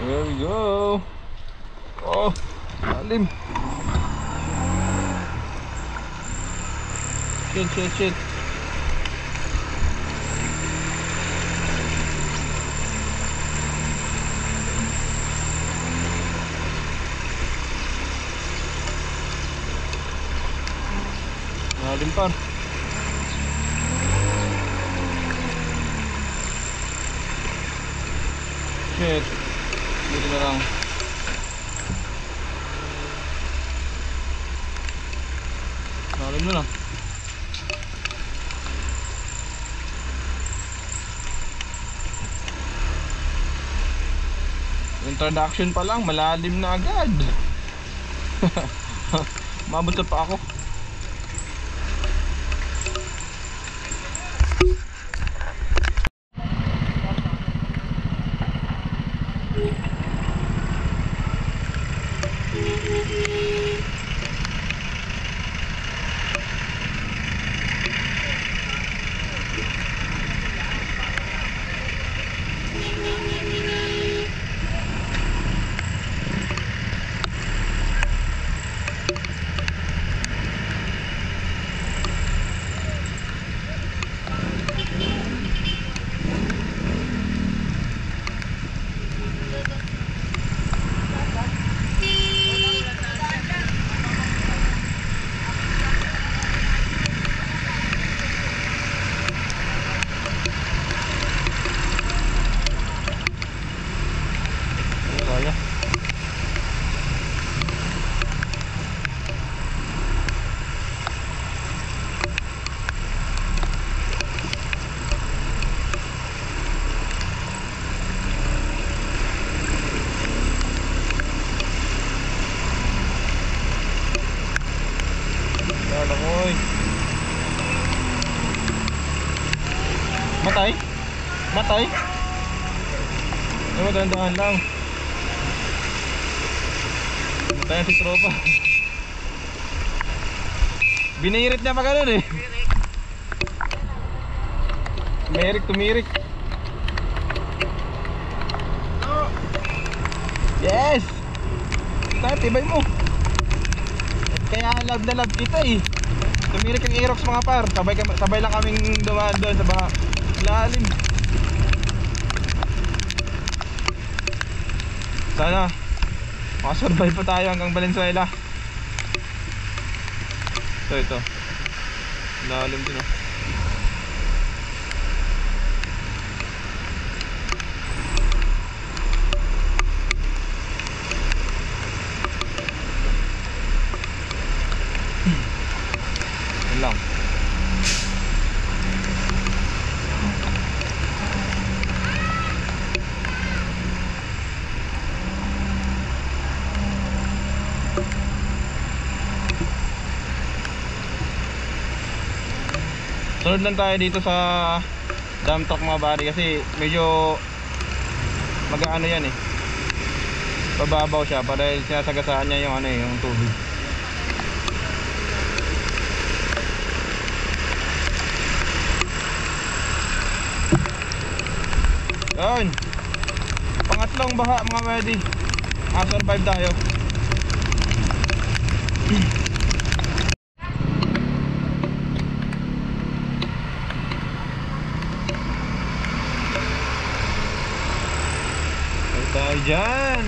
There we go. Oh, lalim. Shit. Lalim par. Shit. Dito na lang. Lalim na lang. Introduction pa lang, malalim na agad. Mabot pa ako. Matay. Ay, magandaan lang. Matay si tropa. Binirit niya pa ganun eh. Tumirik. Yes! Tibay mo. Kaya love na love kita eh. Tumirik ang Aerox mga par. Sabay lang kaming dumaan doon sa baha. Lalim. Sana makasurvive pa tayo hanggang Valenzuela. Ito lalim din oh. Yan lang. Sunod lang tayo dito sa dump truck mga bari kasi medyo mag-aano yan eh. Bababaw siya para dahil sinasagasaan niya yung yung tubig. Yun. Pangatlong baha mga buddy. Survive tayo. Tayo dyan.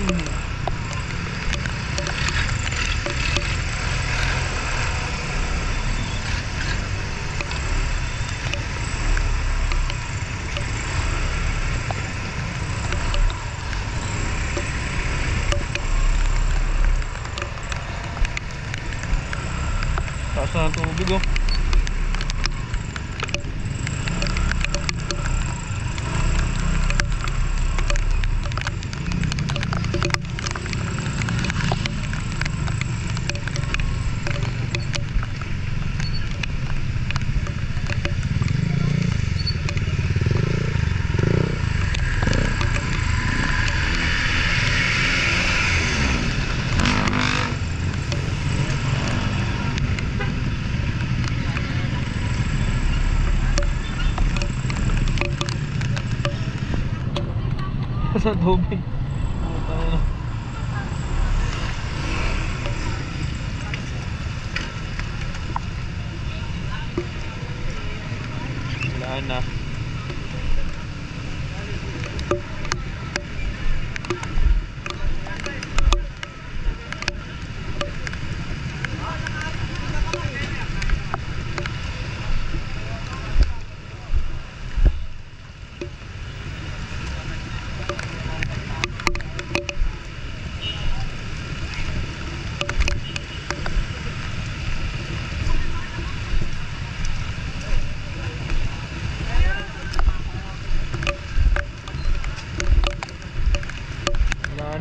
Taas na ang tubig oh. Sa tubig. Daan na.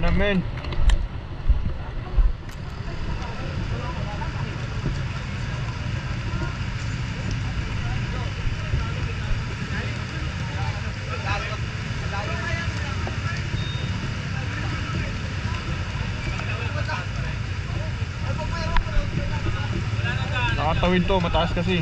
Namin. Nakatawid to, mataas kasi.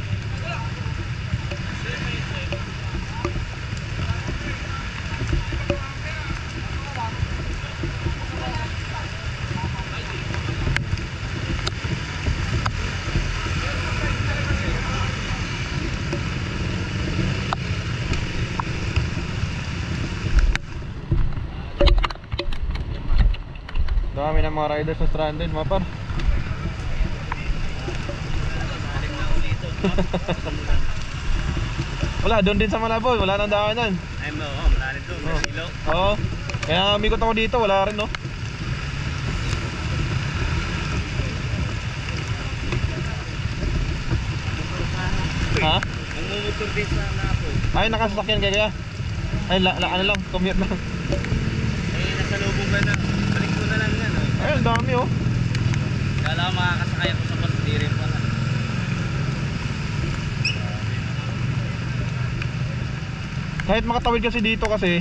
Dami ng mga riders na stranded, mga par. Wala, doon din sa Malabon, wala nang daanan. Ay mo, malalim doon, may silo. Oo. Kaya umikot ako dito, wala rin, no. Ha? Ang mumotor din sa Napo. Ay, nakasasakyan kaya. Ay, ano lang, commute lang. Eh, nasa lubong ba na? Balik ko na lang yan. Oh. Ay, ang dami, oh. Kala ko makakasakay ako sa bus, di rin pala. Kahit makatawid kasi dito kasi,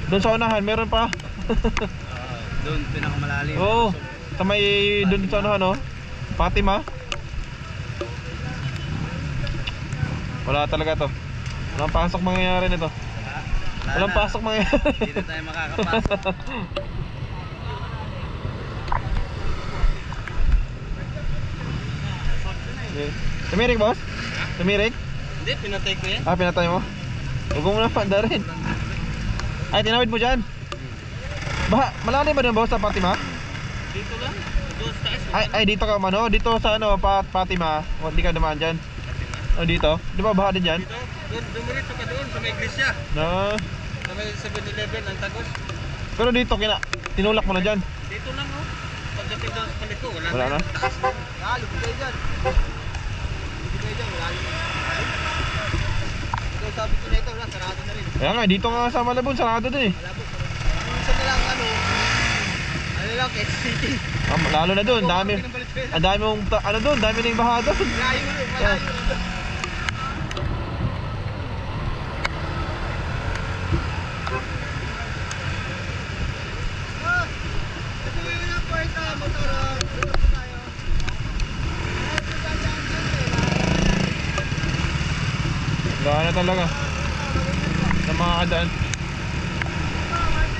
doon sa unahan, meron pa. Doon, pinakamalalim. Oo, sa may, doon sa unahan, oh. Fatima. Wala talaga to. Walang pasok mangyayari nito. Walang pasok mangyayari. Dito tayo makakapasok. Tumirik, boss? Tumirik? Hindi, pinatay ko yan. Ah, pinatay mo? Huwag mo na panda rin. Ay, tinawid mo dyan. Malalim ba dun, boss, sa Fatima? Dito lang, doon sa taas. Ay, dito ka, mano? Dito sa ano, Fatima. O, hindi ka dumaan dyan. O, dito? Di ba baha din dyan? Dito, dumiritso ka doon sa may iglesia. No. Sa may 7-Eleven, ang tagos. Pero dito, tinulak mo na dyan. Dito lang, oh. Pagdating doon sa paliko, Wala na? Taas na. Lubog kayo dyan. Lubog kayo dyan, wala na. Ito, sabi ko na ito, sarado na rin. Kaya nga, dito nga sa Malabon, sarado din eh. Malabog. Isa na lang, ano lang, Quezon City. Lalo na doon, dami. Ang dami mong, ano doon, dami na yung baha doon. Malayo rin, malayo. Wala na talaga. Ng mga kadaan.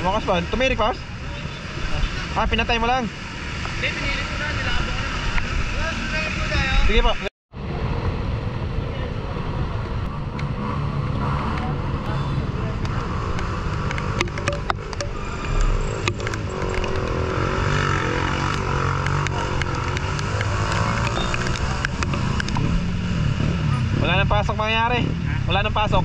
Tumakas ba? Tumirik, boss? Ah, pinatay mo lang. Hindi, pinilit ko na, nilabong na. Sige pa. Wala nang pasok mangyayari. Wala nang pasok.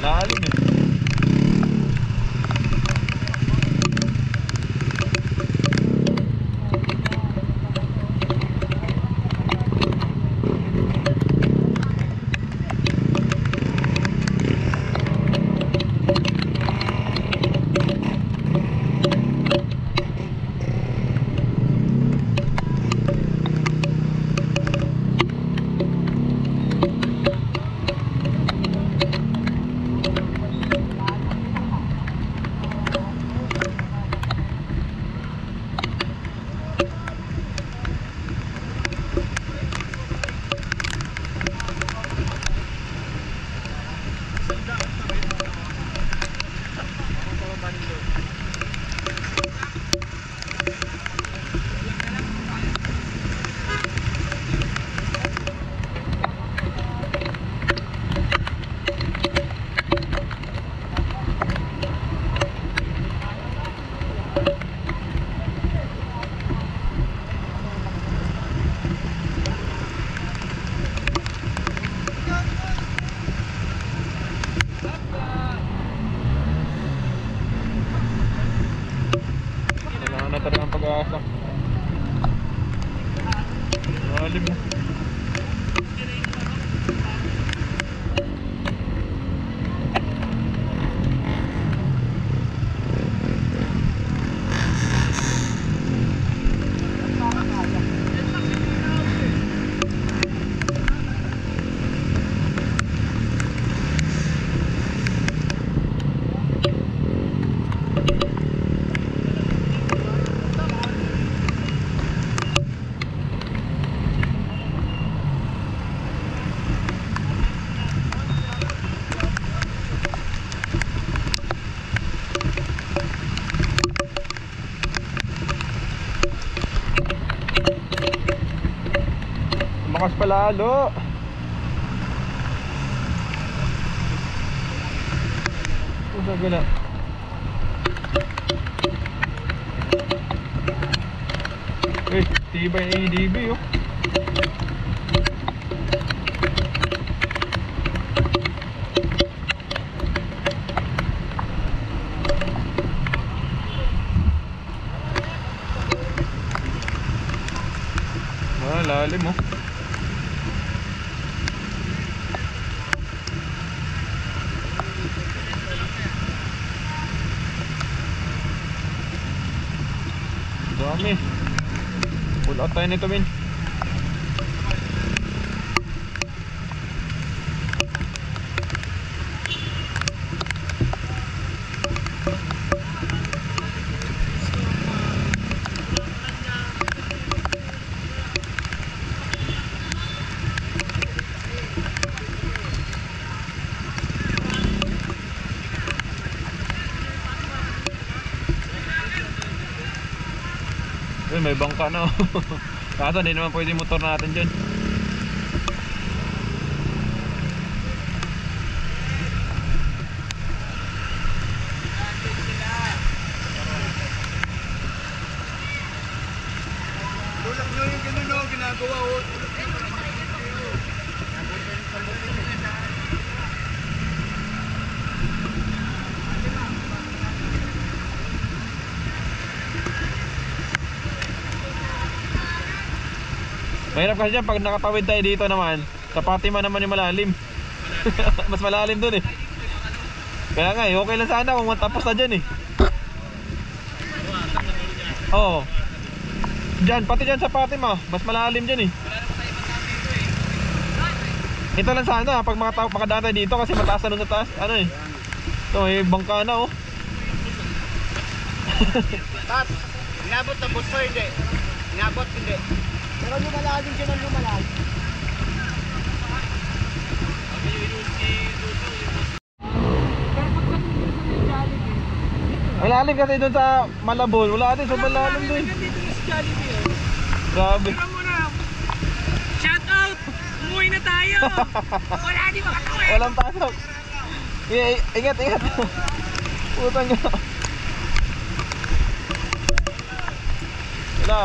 Lalim eh. lalim mo. Tumakas pa lalo. Gula. Tibay na ADB oh. Lalim oh. Dami. Pull out tayo nito, Min. May bangka na oh. Kaso hindi naman pwede yung motor natin dyan. Tulak nyo yung ganun o, ginagawa o. Mahirap kasi dyan pag nakatawid tayo dito naman. Sa Fatima naman yung malalim. Mas malalim dun eh. Kaya nga eh, okay lang sana kung matapos na dyan eh. Oo. Dyan, pati dyan sa Fatima, mas malalim dyan eh. Ito lang sana pag makadaan tayo dito kasi mataas na dun sa taas. Ano eh. Ito may bangka na oh. Tat, inabot ang bus mo hindi. Inabot hindi. Pero lumalalim dyan ang lumalalim. Malalim kasi doon sa Malabon. Wala din, sobrang lalim doon. Grabe. Shout out! Umuwi na tayo! Wala di makatuwi! Walang pasok. Ingat, ingat. Putang nga.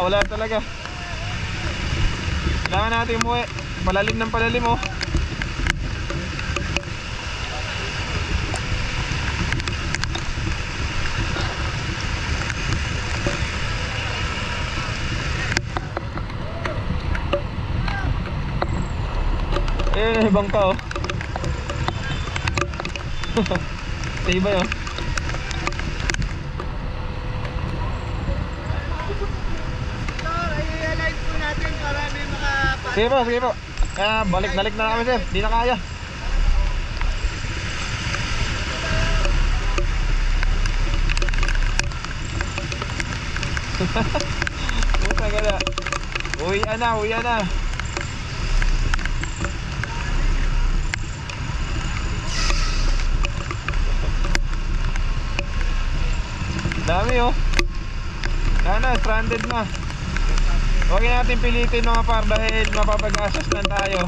Wala talaga. Kailangan natin umuwi. Palalim ng palalim oh. Ayun, bangka oh. Tibay oh. I-live po natin para may makapasok. Sige po. Balik na kami sir. Di na kaya. Puta gala. Uwian na. Dami oh. Sana, stranded na. Huwag natin pilitin mga par dahil mapapag-asos lang tayo.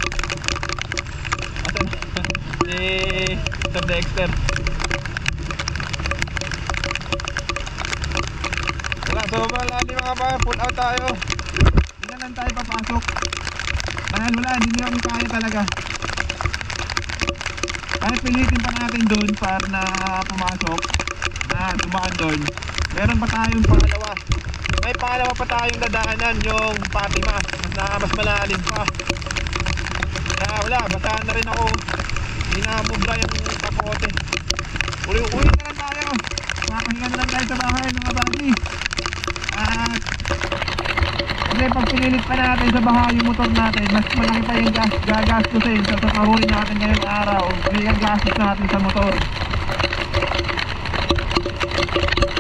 Asan? Si Sir Dexter. Wala, sobrang lalim mga par. Pull out tayo. Hindi na lang tayo papasok. Dahil wala, hindi naman kaya talaga. Kahit pilitin pa natin doon para na pumasok, na tumaan doon, meron pa tayong pangalawa. May pangalawa pa tayong dadaanan, yung Fatima. Mas na mas malalim pa. Kaya wala, basahan na rin ako. Hindi na mubra yung kapote. Uli na lang tayo. Makahinga na lang tayo sa bahay mga buddy. At kasi pag pinilit pa natin sa bahay yung motor natin, mas malaki pa yung gagastusin sa kahuli natin ngayong araw. Kaya yung gastos natin sa motor.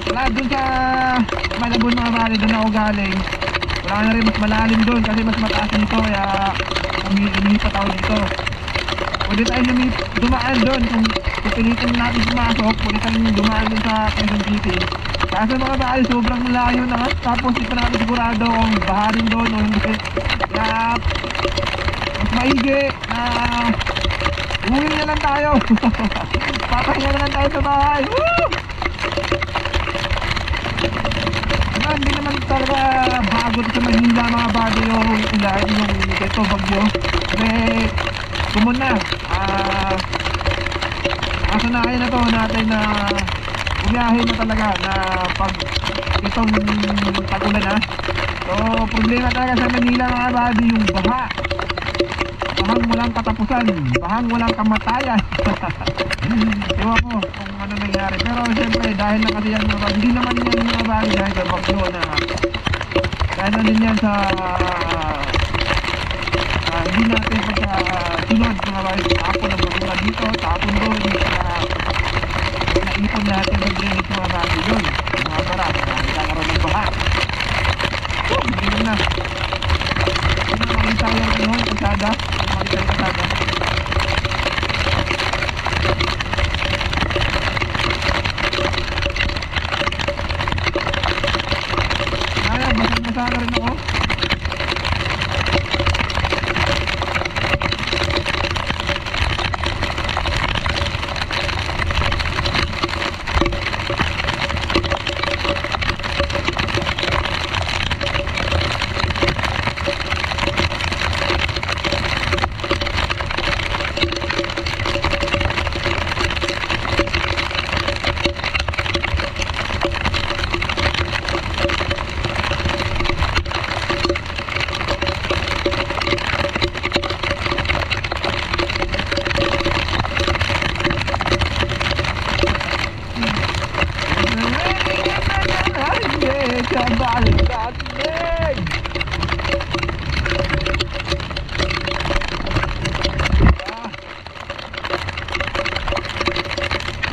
Wala dun sa Malabon mga buddy, dun ako galing. Wala na rin, mas malalim dun kasi mas mataas nito, kaya umiipat ako dito. Pwede tayo dumaan dun kung pipilitin natin pumasok. Pwede tayong dumaan dun sa Quezon City. Kaso mga buddy, sobrang layo na, tapos hindi pa natin sigurado kung baharin doon o hindi. Kaya mas maigi na umuwi na lang tayo. Papahinga na lang tayo sa bahay. Woo! Hindi naman talaga bago sa Manila mga bago yung ulan, yung ito bagyo. Kasi kumon na. Asanayan na to natin na umiyahin na talaga na pag itong tag-ulan na. So problema talaga sa Manila mga bago yung baha. Bahang walang katapusan, bahang walang kamatayan. Ewan ko kung ano nangyari. Pero siyempre dahil na kasi yan mga, hindi naman yan mga bagay dahil sa bagyo na dahil na din yan sa hindi natin pagkasunod mga bagay. Tapon ang basura dito, tapon doon, naipon natin sa drainage mga bagay doon. Mga bara, nagkakaroon ng baha. Hindi na makita yung kasada, makita yung kasada. Basang-basa na rin ako.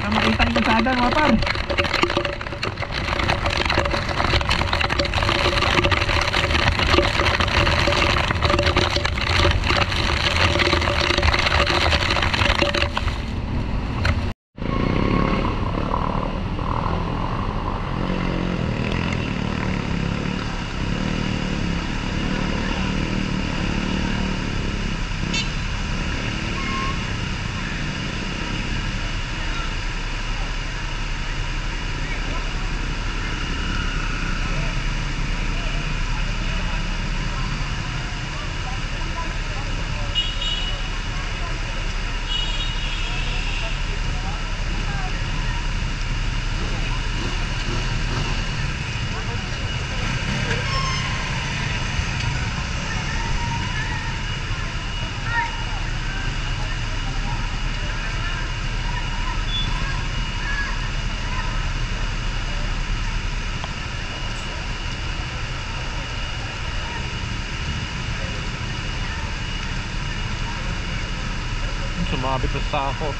Makita yung kasada mga par. Sumabit na sa ako.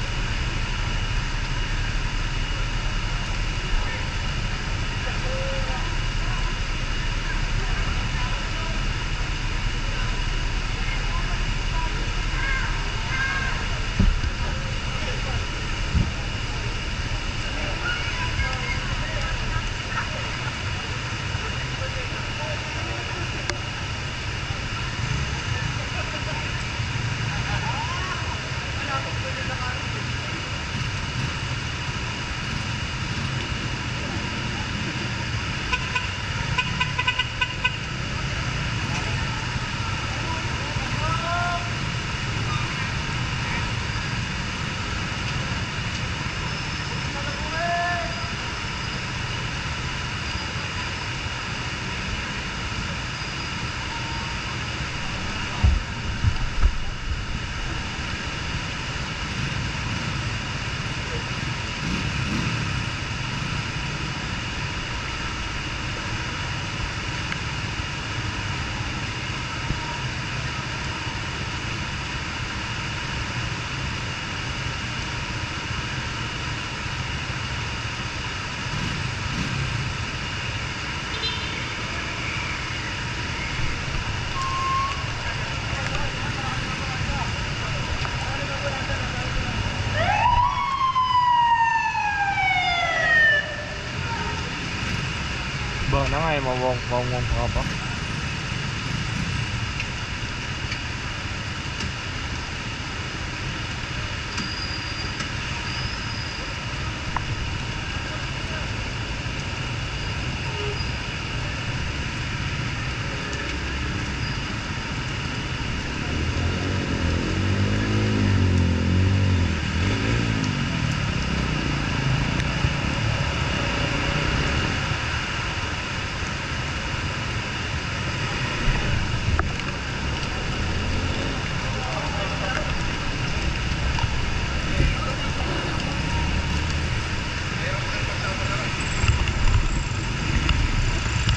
tayo, mawong ka pa.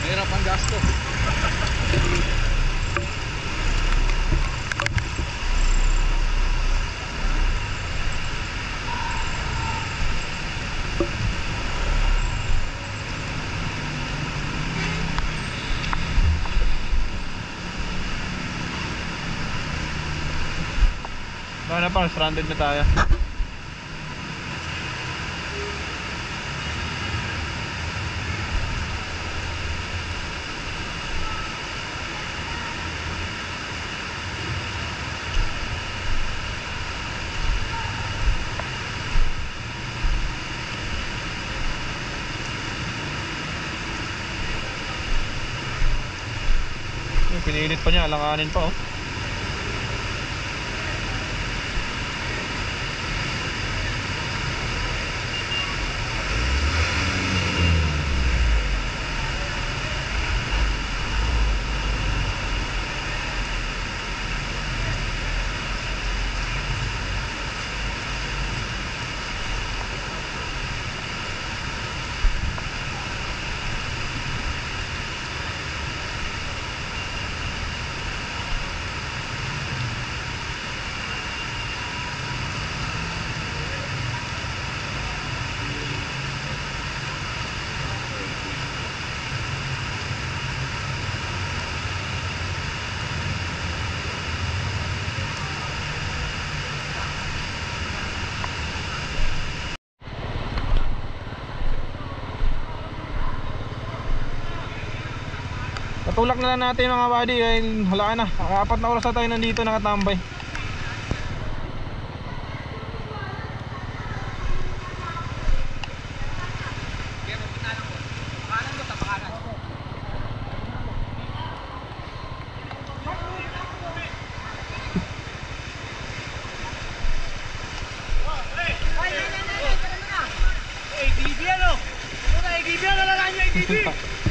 Mahirap ang gasto. Ano pa, stranded na tayo. Pinilit pa niya, alanganin pa oh. Patulak na lang natin mga buddy dahil wala na, 4 na oras na tayo nandito nakatambay.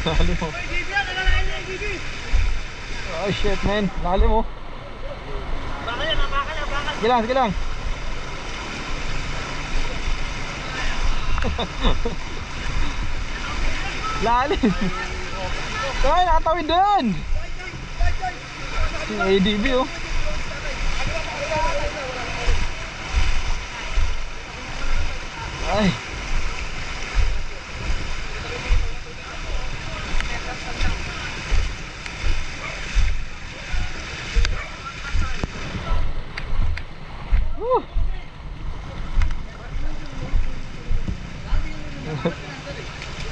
Lalim mo. Oh shit man, lalim mo. Sige lang, sige lang. Lalim. Ay, nakatawid din. Yung ADB oh. Ay.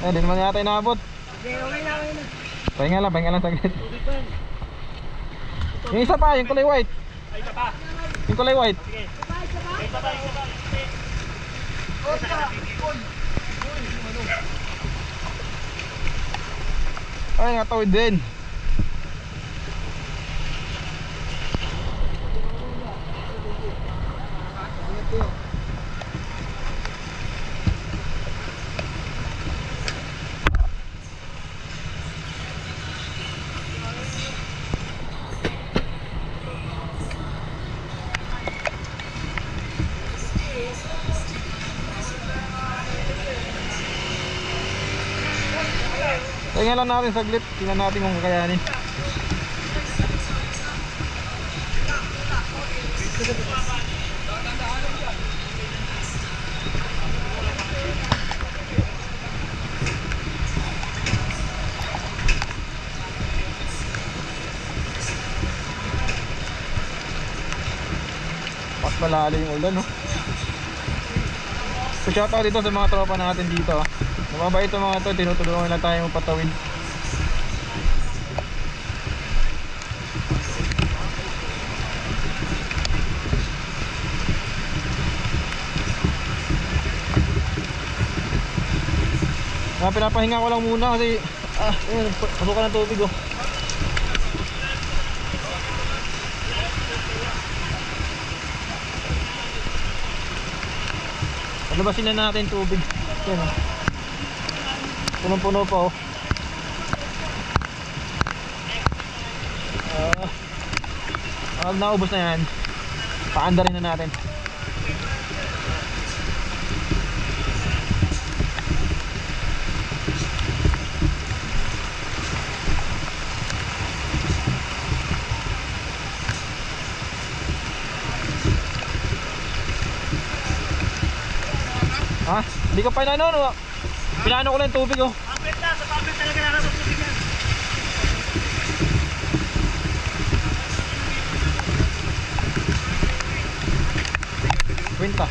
Eh, di naman yata inaabot. Pahinga lang saglit. Yung isa pa, yung kulay white. Ay, isa pa. Yung kulay white. Sige. Isa pa. Ay, nakatawid din. Tingnan lang natin saglit, tingnan natin kung kakayanin. Mas malalim yung ulan, no? So shoutout dito sa mga tropa natin dito. Mababait itong mga ito, tinutulungan lang tayo magpatawid. Pinapahinga ko lang muna kasi ayun, pasukan ng tubig oh. Palabasin na natin tubig. Yan oh. Punong-puno pa oh. Pag naubos na yan, paandarin na natin. Ha? Hindi ka pa inano, no? Pinano ko lang yung tubig oh. Pabit na, sa pabit talaga nakapag tubig yan. Kwenta.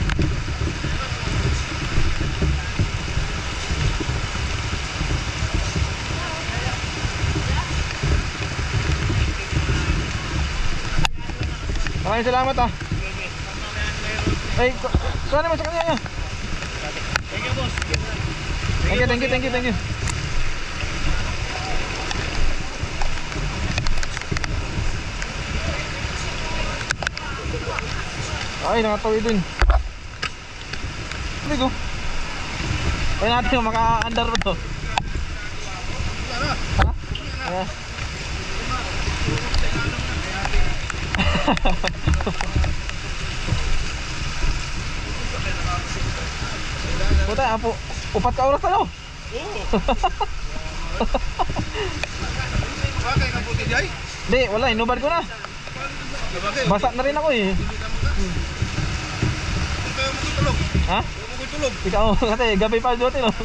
Maraming salamat ah. Ay, kuha naman sa kanya. Thank you, boss. Thank you. Ay, nakatawid dun. Ligo. Ay natin yung maka-under ba to? Ha? Ayan. Puta, apo. Upat ka oras ano? Bakit ang puti jay? Hindi, wala. Inubad ko na. Basa na rin ako eh. Kaya mo tutulog. Ha? Kaya mo tutulog. Ikaw, kasi gabi pa duty no?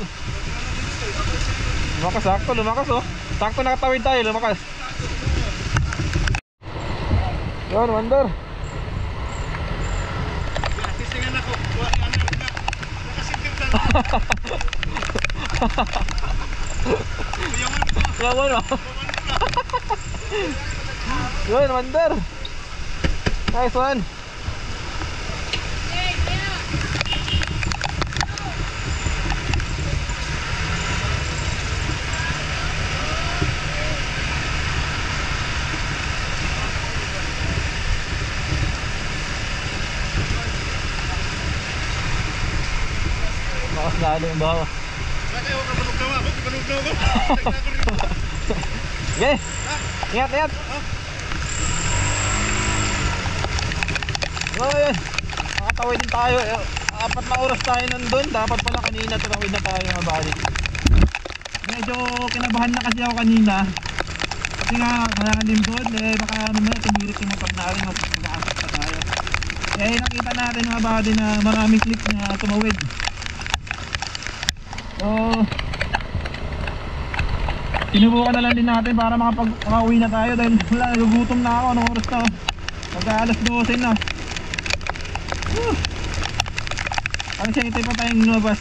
Lumakas, sakto, lumakas oh. Sakto nakatawid tayo, lumakas. Yun, Wonder. Sisingan ako. Buwan nga na. Nakasintir ka na. Yawan oh. Yun, Wonder. Nice one. Makas lalo yung bawa. Bakit ako kapanog na ako? Kapanog na ako. Okay. Ingat. So yun, nakatawid din tayo. 4 na oras tayo nandun. Dapat pala kanina tumatawid na tayo mga buddy. Medyo kinabahan na kasi ako kanina. Kasi nga malalim doon baka mamaya tumirik yung motor natin, mag-aasap pa tayo. Nakita natin mga buddy na maraming click na tumawid. So sinubukan na lang din natin para makauwi na tayo dahil wala, nagugutom na ako. Anong oras na? Mag-alas 12 na. Ano siya, ito pa tayong lumabas.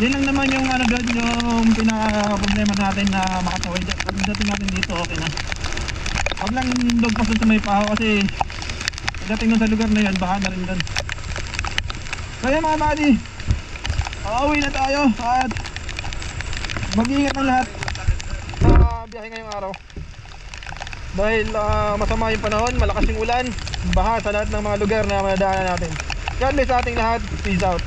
Yan lang naman yung ano doon, yung pinaka problema natin na makatawid. Pagdating natin dito okay na. Huwag lang lugpas sa may paho kasi pagdating nun sa lugar na yun baka na rin doon. Kaya mga buddy, pauwi na tayo at mag-iingat ng lahat sa biyahe ngayong araw. Dahil masama yung panahon, malakas yung ulan, baha sa lahat ng mga lugar na madaanan natin. God bless sa ating lahat. Peace out.